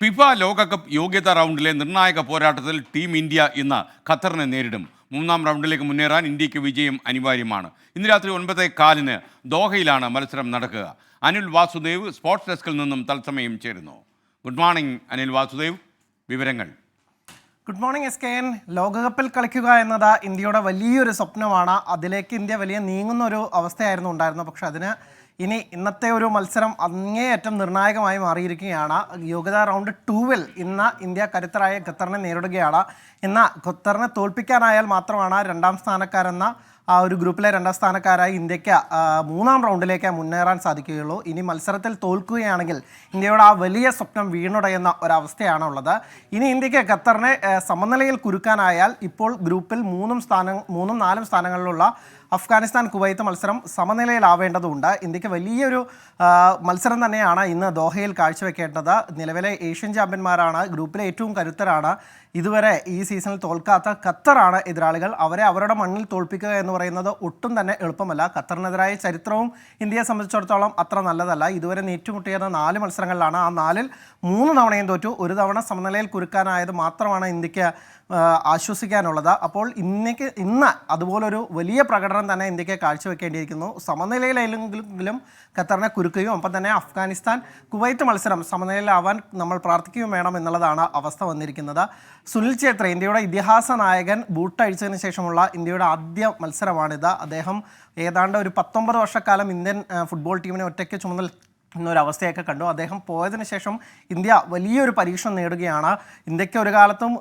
FIFA ലോകകപ്പ് യോഗ്യതാ റൗണ്ടിലെ നിർണായക പോരാട്ടത്തിൽ ടീം ഇന്ത്യ ഇന്ന് ഖത്തറിനെ നേരിടും. മൂന്നാം റൗണ്ടിലേക്ക് മുന്നേറാൻ ഇന്ത്യക്ക് വിജയം അനിവാര്യമാണ്. ഇന്ന് രാത്രി 9:15 ദോഹയിലാണ് മത്സരം നടക്കുക. അനിൽ വാസുദേവ് സ്പോർട്സ് ഡെസ്കിൽ നിന്നും തത്സമയം ചേരുന്നു. ഗുഡ് മോർണിംഗ് അനിൽ വാസുദേവ്, വിവരങ്ങൾ. Good morning SKN. ലോകകപ്പിൽ കളിക്കുക എന്നത് ഇന്ത്യയുടെ വലിയൊരു സ്വപ്നമാണ്. അതിലേക്ക് ഇന്ത്യ വലിയ നീങ്ങുന്ന ഒരു അവസ്ഥയായിരുന്നു ഉണ്ടായിരുന്നത്. പക്ഷെ അതിന് ഇന്നത്തെ ഒരു മത്സരം അങ്ങേയറ്റം നിർണായകമായി മാറിയിരിക്കുകയാണ്. യോഗ്യതാ റൗണ്ട് 2-ൽ ഇന്ന് ഇന്ത്യ കരുത്തരായ ഖത്തറിനെ നേരിടുകയാണ്. ഇന്ന് ഖത്തറിനെ തോൽപ്പിക്കാനായാൽ മാത്രമാണ് രണ്ടാം സ്ഥാനക്കാരെന്ന ആ ഒരു ഗ്രൂപ്പിലെ രണ്ടാം സ്ഥാനക്കാരായി ഇന്ത്യക്ക് മൂന്നാം റൗണ്ടിലേക്ക് മുന്നേറാൻ സാധിക്കുകയുള്ളൂ. ഇനി മത്സരത്തിൽ തോൽക്കുകയാണെങ്കിൽ ഇന്ത്യയുടെ ആ വലിയ സ്വപ്നം വീണുടയുന്ന ഒരവസ്ഥയാണുള്ളത്. ഇനി ഇന്ത്യക്ക് ഖത്തറിനെ സമനിലയിൽ കുരുക്കാനായാൽ ഇപ്പോൾ ഗ്രൂപ്പിൽ 3-4 സ്ഥാനങ്ങളിലുള്ള അഫ്ഗാനിസ്ഥാൻ കുവൈത്ത് മത്സരം സമനിലയിലാവേണ്ടതുണ്ട്. ഇന്ത്യക്ക് വലിയൊരു മത്സരം തന്നെയാണ് ഇന്ന് ദോഹയിൽ കാഴ്ചവെക്കേണ്ടത്. നിലവിലെ ഏഷ്യൻ ചാമ്പ്യന്മാരാണ്, ഗ്രൂപ്പിലെ ഏറ്റവും കരുത്തരാണ്. ഇതുവരെ ഈ സീസണിൽ തോൽക്കാത്ത ഖത്തറാണ് എതിരാളികൾ. അവരെ അവരുടെ മണ്ണിൽ തോൽപ്പിക്കുക എന്ന് പറയുന്നത് ഒട്ടും തന്നെ എളുപ്പമല്ല. ഖത്തറിനെതിരായ ചരിത്രവും ഇന്ത്യയെ സംബന്ധിച്ചിടത്തോളം അത്ര നല്ലതല്ല. ഇതുവരെ ഏറ്റുമുട്ടിയത് 4 മത്സരങ്ങളിലാണ്. ആ 4-ൽ 3 തവണയും തോറ്റു. ഒരു തവണ സമനിലയിൽ കുരുക്കാനായത് മാത്രമാണ് ഇന്ത്യക്ക് ആശ്വസിക്കാനുള്ളത്. അപ്പോൾ ഇന്ന് അതുപോലൊരു വലിയ പ്രകടനം തന്നെ ഇന്ത്യക്ക് കാഴ്ചവെക്കേണ്ടിയിരിക്കുന്നു. സമനിലയിലെങ്കിലും ഖത്തറിനെ കുരുക്കുകയും ഒപ്പം തന്നെ അഫ്ഗാനിസ്ഥാൻ കുവൈത്ത് മത്സരം സമനിലയിലാവാൻ നമ്മൾ പ്രാർത്ഥിക്കുകയും വേണം എന്നുള്ളതാണ് അവസ്ഥ വന്നിരിക്കുന്നത്. സുനിൽ ഛേത്രി, ഇന്ത്യയുടെ ഇതിഹാസ നായകൻ, ബൂട്ടഴിച്ചതിന് ശേഷമുള്ള ഇന്ത്യയുടെ ആദ്യ മത്സരമാണിത്. അദ്ദേഹം ഏതാണ്ട് ഒരു 19 വർഷക്കാലം ഇന്ത്യൻ ഫുട്ബോൾ ടീമിനെ ഒറ്റയ്ക്ക് എന്നൊരവസ്ഥയൊക്കെ കണ്ടു. അദ്ദേഹം പോയതിനു ശേഷം ഇന്ത്യ വലിയൊരു പരീക്ഷണം നേടുകയാണ്. ഇന്ത്യക്ക് ഒരു കാലത്തും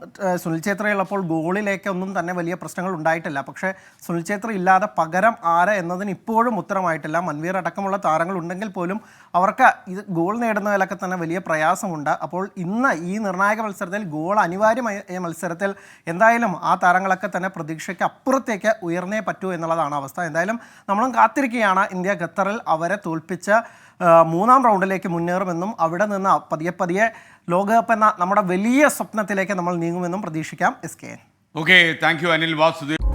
സുനിൽ ഛേത്രി ഉള്ളപ്പോൾ ഗോളിലേക്കൊന്നും തന്നെ വലിയ പ്രശ്നങ്ങൾ ഉണ്ടായിട്ടില്ല. പക്ഷേ സുനിൽ ഛേത്രി ഇല്ലാതെ പകരം ആര് എന്നതിന് ഇപ്പോഴും ഉത്തരമായിട്ടില്ല. മൻവീർ അടക്കമുള്ള താരങ്ങൾ ഉണ്ടെങ്കിൽ പോലും അവർക്ക് ഇത് ഗോൾ നേടുന്നതിലൊക്കെ തന്നെ വലിയ പ്രയാസമുണ്ട്. അപ്പോൾ ഇന്ന് ഈ നിർണായക മത്സരത്തിൽ ഗോൾ അനിവാര്യമായ മത്സരത്തിൽ എന്തായാലും ആ താരങ്ങളൊക്കെ തന്നെ പ്രതീക്ഷയ്ക്ക് അപ്പുറത്തേക്ക് ഉയർന്നേ പറ്റൂ എന്നുള്ളതാണ് അവസ്ഥ. എന്തായാലും നമ്മളും കാത്തിരിക്കുകയാണ്. ഇന്ത്യ ഖത്തറിൽ അവരെ തോൽപ്പിച്ച് മൂന്നാം റൗണ്ടിലേക്ക് മുന്നേറുമെന്നും അവിടെ നിന്ന് പതിയെ ലോകകപ്പ് എന്ന നമ്മുടെ വലിയ സ്വപ്നത്തിലേക്ക് നമ്മൾ നീങ്ങുമെന്നും പ്രതീക്ഷിക്കാം. SKN. Okay, thank you Anil Vasudev.